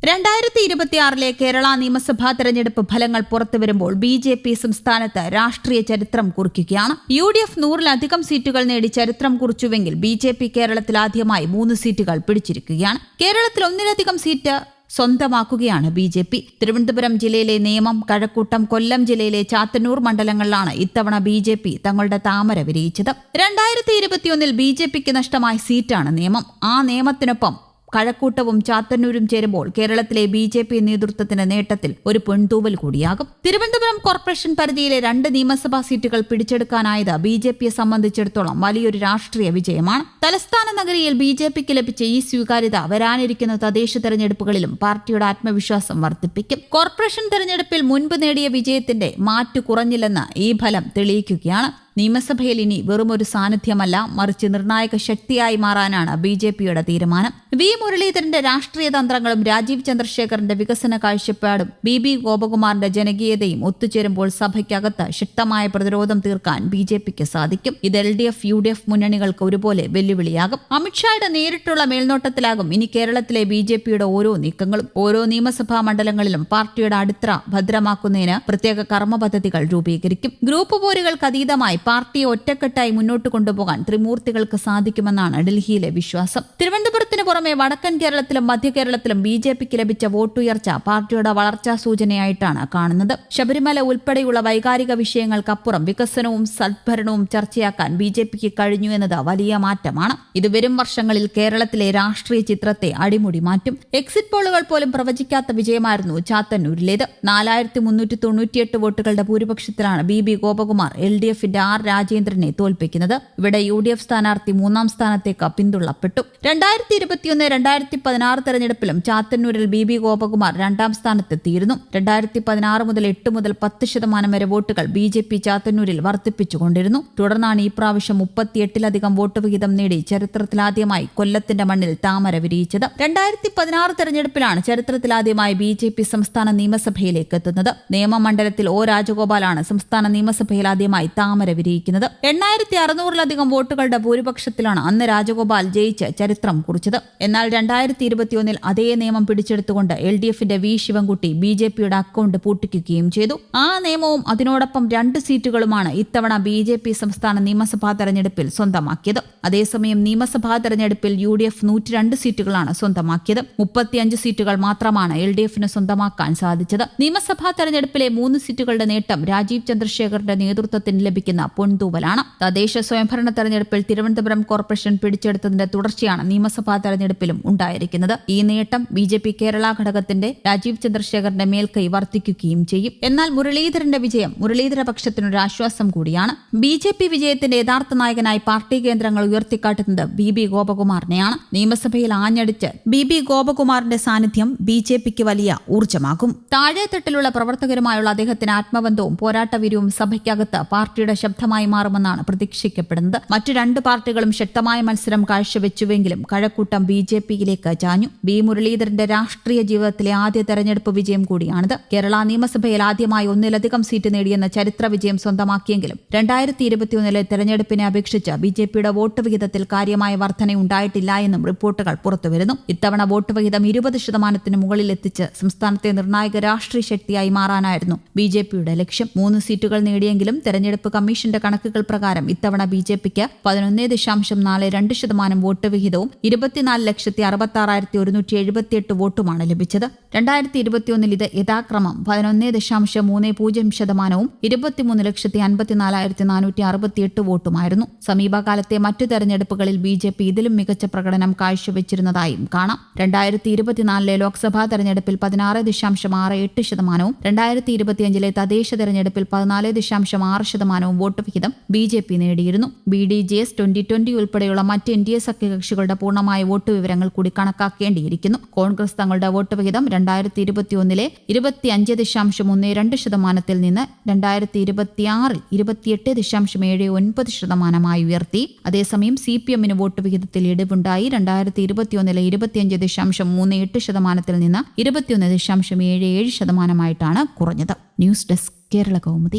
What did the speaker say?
2026 കേരള നിയമസഭാ തെരഞ്ഞെടുപ്പ് ഫലങ്ങൾ പുറത്തുവരുമ്പോൾ ബി.ജെ.പി. സംസ്ഥാനത്ത് രാഷ്ട്രീയ ചരിത്രം കുറിക്കുകയാണ്. UDF 100-ലധികം സീറ്റുകൾ നേടി ചരിത്രം കുറിച്ചുവെങ്കിൽ ബി.ജെ.പി. കേരളത്തിൽ ആദ്യമായി 3 സീറ്റുകൾ പിടിച്ചിരിക്കുകയാണ്. കേരളത്തിൽ 1-ലധികം സീറ്റ് സ്വന്തമാക്കുകയാണ് ബി.ജെ.പി. തിരുവനന്തപുരം ജില്ലയിലെ നേമം, കഴക്കൂട്ടം, കൊല്ലം ജില്ലയിലെ ചാത്തന്നൂർ മണ്ഡലങ്ങളിലാണ് ഇത്തവണ ബി.ജെ.പി. തങ്ങളുടെ താമര വിരിയിച്ചത്. 2021 ബി.ജെ.പിക്ക് നഷ്ടമായ സീറ്റാണ് നേമം. ആ നേമത്തിനൊപ്പം കഴക്കൂട്ടവും ചാത്തന്നൂരും ചേരുമ്പോൾ കേരളത്തിലെ ബി.ജെ.പി. നേതൃത്വത്തിന്റെ നേട്ടത്തിൽ ഒരു പൊൻതൂവൽ കൂടിയാകും. തിരുവനന്തപുരം കോർപ്പറേഷൻ പരിധിയിലെ 2 നിയമസഭാ സീറ്റുകൾ പിടിച്ചെടുക്കാനായത് ബി.ജെ.പിയെ സംബന്ധിച്ചിടത്തോളം വലിയൊരു രാഷ്ട്രീയ വിജയമാണ്. തലസ്ഥാന നഗരിയിൽ ബി.ജെ.പിക്ക് ലഭിച്ച ഈ സ്വീകാര്യത വരാനിരിക്കുന്ന തദ്ദേശ തെരഞ്ഞെടുപ്പുകളിലും പാർട്ടിയുടെ ആത്മവിശ്വാസം വർദ്ധിപ്പിക്കും. കോർപ്പറേഷൻ തെരഞ്ഞെടുപ്പിൽ മുൻപ് നേടിയ വിജയത്തിന്റെ മാറ്റു കുറഞ്ഞില്ലെന്ന് ഈ ഫലം തെളിയിക്കുകയാണ്. നിയമസഭയിൽ ഇനി വെറുമൊരു സാന്നിധ്യമല്ല, മറിച്ച് നിർണായക ശക്തിയായി മാറാനാണ് ബി.ജെ.പിയുടെ തീരുമാനം. വി. മുരളീധരന്റെ രാഷ്ട്രീയ തന്ത്രങ്ങളും രാജീവ് ചന്ദ്രശേഖറിന്റെ വികസന കാഴ്ചപ്പാടും ബി ഗോപകുമാറിന്റെ ജനകീയതയും ഒത്തുചേരുമ്പോൾ സഭയ്ക്കകത്ത് ശക്തമായ പ്രതിരോധം തീർക്കാൻ ബി.ജെ.പിക്ക് സാധിക്കും. ഇത് LDF, UDF മുന്നണികൾക്ക് ഒരുപോലെ വെല്ലുവിളിയാകും. അമിത്ഷായുടെ നേരിട്ടുള്ള മേൽനോട്ടത്തിലാകും ഇനി കേരളത്തിലെ ബി.ജെ.പിയുടെ ഓരോ നീക്കങ്ങളും. ഓരോ നിയമസഭാ മണ്ഡലങ്ങളിലും പാർട്ടിയുടെ അടിത്തറ ഭദ്രമാക്കുന്നതിന് പ്രത്യേക കർമ്മ പദ്ധതികൾ രൂപീകരിക്കും. ഗ്രൂപ്പ് പോരുകൾക്ക് അതീതമായി പാർട്ടിയെ ഒറ്റക്കെട്ടായി മുന്നോട്ട് കൊണ്ടുപോകാൻ ത്രിമൂർത്തികൾക്ക് സാധിക്കുമെന്നാണ് ഡൽഹിയിലെ വിശ്വാസം. തിരുവനന്തപുരത്തിന് പുറമെ വടക്കൻ കേരളത്തിലും മധ്യ കേരളത്തിലും ബി.ജെ.പിക്ക് ലഭിച്ച വോട്ടുയർച്ച പാർട്ടിയുടെ വളർച്ചാ സൂചനയായിട്ടാണ് കാണുന്നത്. ശബരിമല ഉൾപ്പെടെയുള്ള വൈകാരിക വിഷയങ്ങൾക്കപ്പുറം വികസനവും സദ്ഭരണവും ചർച്ചയാക്കാൻ ബി.ജെ.പിക്ക് കഴിഞ്ഞു എന്നത് വലിയ മാറ്റമാണ്. ഇത് വരും വർഷങ്ങളിൽ കേരളത്തിലെ രാഷ്ട്രീയ ചിത്രത്തെ അടിമുടി മാറ്റും. എക്സിറ്റ് പോളുകൾ പോലും പ്രവചിക്കാത്ത വിജയമായിരുന്നു ചാത്തന്നൂരിലേത്. 4398 വോട്ടുകളുടെ ഭൂരിപക്ഷത്തിലാണ് ബി ഗോപകുമാർ LDFന്റെ രാജേന്ദ്രനെ തോൽപ്പിക്കുന്നത്. ഇവിടെ UDF സ്ഥാനാർത്ഥി 3-ാം സ്ഥാനത്തേക്ക് പിന്തുള്ളപ്പെട്ടു. 2021-2016 തെരഞ്ഞെടുപ്പിലും ചാത്തന്നൂരിൽ ബി ഗോപകുമാർ 2-ാം സ്ഥാനത്തെത്തിയിരുന്നു. 2016 മുതൽ 8 മുതൽ 10% വരെ വോട്ടുകൾ ബി.ജെ.പി. ചാത്തന്നൂരിൽ വർദ്ധിപ്പിച്ചുകൊണ്ടിരുന്നു. തുടർന്നാണ് ഈ പ്രാവശ്യം 38-ലധികം വോട്ട് വിഹിതം നേടി ചരിത്രത്തിലാദ്യമായി കൊല്ലത്തിന്റെ മണ്ണിൽ താമര വിരിയിച്ചത്. 2016 തെരഞ്ഞെടുപ്പിലാണ് ചരിത്രത്തിലാദ്യമായി ബി.ജെ.പി. സംസ്ഥാന നിയമസഭയിലേക്ക് എത്തുന്നത്. നേമമണ്ഡലത്തിൽ O. രാജഗോപാലാണ് സംസ്ഥാന നിയമസഭയിൽ ആദ്യമായി താമര വിരിയിക്കുന്നത്. 8600-ലധികം വോട്ടുകളുടെ ഭൂരിപക്ഷത്തിലാണ് അന്ന് രാജഗോപാൽ ജയിച്ച് ചരിത്രം കുറിച്ചത്. എന്നാൽ 2021 അതേ നിയമം പിടിച്ചെടുത്തുകൊണ്ട് LDFന്റെ വി. ശിവൻകുട്ടി ബി.ജെ.പിയുടെ അക്കൗണ്ട് പൂട്ടിക്കുകയും ചെയ്തു. ആ നിയമവും അതിനോടൊപ്പം 2 സീറ്റുകളുമാണ് ഇത്തവണ ബി.ജെ.പി. സംസ്ഥാന നിയമസഭാ തെരഞ്ഞെടുപ്പിൽ സ്വന്തമാക്കിയത്. അതേസമയം നിയമസഭാ തെരഞ്ഞെടുപ്പിൽ UDF 102 സീറ്റുകളാണ് സ്വന്തമാക്കിയത്. 35 സീറ്റുകൾ മാത്രമാണ് LDFന് സ്വന്തമാക്കാൻ സാധിച്ചത്. നിയമസഭാ തെരഞ്ഞെടുപ്പിലെ 3 സീറ്റുകളുടെ നേട്ടം രാജീവ് ചന്ദ്രശേഖറിന്റെ നേതൃത്വത്തിന് ലഭിക്കുന്ന പൊൻതൂവലാണ്. തദ്ദേശ സ്വയംഭരണ തെരഞ്ഞെടുപ്പിൽ തിരുവനന്തപുരം കോർപ്പറേഷൻ പിടിച്ചെടുത്തതിന്റെ തുടർച്ചയാണ് നിയമസഭാ തെരഞ്ഞെടുപ്പിലും ഉണ്ടായിരിക്കുന്നത്. ഈ നേട്ടം ബി.ജെ.പി. കേരള ഘടകത്തിന്റെ രാജീവ് ചന്ദ്രശേഖറിന്റെ മേൽക്കൈ വർദ്ധിക്കുകയും ചെയ്യും. എന്നാൽ മുരളീധരന്റെ വിജയം മുരളീധര പക്ഷത്തിനൊരു ആശ്വാസം കൂടിയാണ്. ബി.ജെ.പി. വിജയത്തിന്റെ യഥാർത്ഥ നായകനായി പാർട്ടി കേന്ദ്രങ്ങൾ ഉയർത്തിക്കാട്ടുന്നത് ബി ഗോപകുമാറിനെയാണ്. നിയമസഭയിൽ ആഞ്ഞടിച്ച് ബി ഗോപകുമാറിന്റെ സാന്നിധ്യം ബി.ജെ.പിക്ക് വലിയ ഊർജ്ജമാകും. താഴെത്തട്ടിലുള്ള പ്രവർത്തകരുമായുള്ള അദ്ദേഹത്തിന് ആത്മബന്ധവും പോരാട്ടവീര്യവും സഭയ്ക്കകത്ത് പാർട്ടിയുടെ ശബ്ദമായി മാറുമെന്നാണ് പ്രതീക്ഷിക്കപ്പെടുന്നത്. മറ്റു 2 പാർട്ടികളും ശക്തമായ മത്സരം കാഴ്ചവെച്ചുവെങ്കിലും കഴക്കൂട്ടം ബി.ജെ.പിയിലേക്ക് ചാഞ്ഞു. മുരളീധരന്റെ രാഷ്ട്രീയ ജീവിതത്തിലെ ആദ്യ തെരഞ്ഞെടുപ്പ് വിജയം കൂടിയാണിത്. കേരള നിയമസഭയിൽ ആദ്യമായി 1-ലധികം സീറ്റ് നേടിയെന്ന ചരിത്ര വിജയം സ്വന്തമാക്കിയെങ്കിലും 2021 തെരഞ്ഞെടുപ്പിനെ അപേക്ഷിച്ച് ബി.ജെ.പിയുടെ വോട്ട് വിഹിതത്തിൽ കാര്യമായ വർധനയുണ്ടായിട്ടില്ല എന്നും റിപ്പോർട്ടുകൾ പുറത്തുവരുന്നു. ഇത്തവണ വോട്ട് വിഹിതം 20% മുകളിൽ എത്തിച്ച് സംസ്ഥാനത്തെ നിർണായക രാഷ്ട്രീയ ശക്തിയായി മാറാനായിരുന്നു ബി.ജെ.പിയുടെ ലക്ഷ്യം. 3 സീറ്റുകൾ നേടിയെങ്കിലും തെരഞ്ഞെടുപ്പ് കമ്മീഷന്റെ കണക്കുകൾ പ്രകാരം ഇത്തവണ ബി.ജെ.പിക്ക് 11.42% വോട്ട് വിഹിതവും 24,66,178 വോട്ടുമാണ് ലഭിച്ചത്. 2021 ഇത് യഥാക്രമം 11.30% 23,54,468 വോട്ടുമായിരുന്നു. സമീപകാലത്തെ മറ്റു തെരഞ്ഞെടുപ്പുകളിൽ ബി.ജെ.പി. ഇതിലും മികച്ച പ്രകടനം കാഴ്ചവെച്ചിരുന്നതായും കാണാം. 2024 ലോക്സഭാ തെരഞ്ഞെടുപ്പിൽ 16.68%, 2025 തദ്ദേശ തെരഞ്ഞെടുപ്പിൽ 14.6% വോട്ട് വിഹിതം ബി.ജെ.പി. നേടിയിരുന്നു. BDJS 2020 ഉൾപ്പെടെയുള്ള മറ്റ് NDA സഖ്യകക്ഷികളുടെ പൂർണ്ണമായ വോട്ട് വിവരങ്ങൾ കൂടി കണക്കാക്കേണ്ടിയിരിക്കുന്നു. കോൺഗ്രസ് തങ്ങളുടെ വോട്ട് വിഹിതം 2021 25.12% നിന്ന് 2026 28.79% ഉയർത്തി. അതേസമയം CPM വോട്ട് വിഹിതത്തിൽ ഇടിവുണ്ടായി. 2021 25.38% നിന്ന് 21.77% കുറഞ്ഞത്. News desk Kerala Kaumudi.